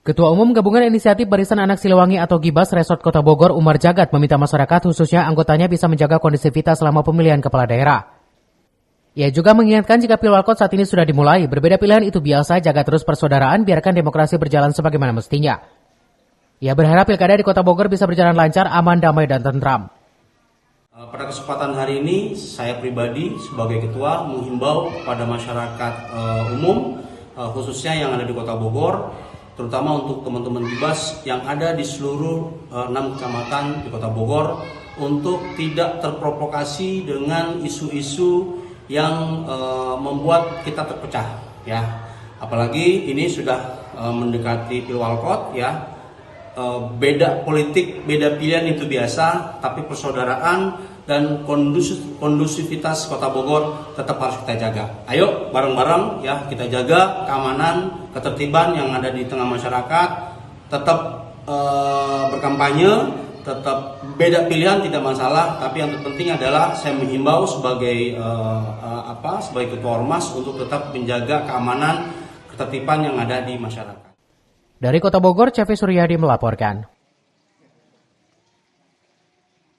Ketua Umum Gabungan Inisiatif Barisan Anak Siliwangi atau Gibas Resort Kota Bogor, Umar Jagat, meminta masyarakat khususnya anggotanya bisa menjaga kondisivitas selama pemilihan kepala daerah. Ia juga mengingatkan jika pilwalkot saat ini sudah dimulai, berbeda pilihan itu biasa, jaga terus persaudaraan, biarkan demokrasi berjalan sebagaimana mestinya. Ia berharap pilkada di Kota Bogor bisa berjalan lancar, aman, damai, dan tentram. Pada kesempatan hari ini, saya pribadi sebagai ketua menghimbau kepada masyarakat umum, khususnya yang ada di Kota Bogor, terutama untuk teman-teman Gibas yang ada di seluruh 6 kecamatan di Kota Bogor, untuk tidak terprovokasi dengan isu-isu yang membuat kita terpecah, ya. Apalagi ini sudah mendekati pilwalkot, ya. Beda politik, beda pilihan itu biasa, tapi persaudaraan dan kondusivitas Kota Bogor tetap harus kita jaga. Ayo bareng-bareng, ya, kita jaga keamanan, ketertiban yang ada di tengah masyarakat, tetap berkampanye, tetap beda pilihan tidak masalah, tapi yang terpenting adalah saya menghimbau sebagai sebagai ketua ormas untuk tetap menjaga keamanan, ketertiban yang ada di masyarakat. Dari Kota Bogor, Cevi Suryadi melaporkan.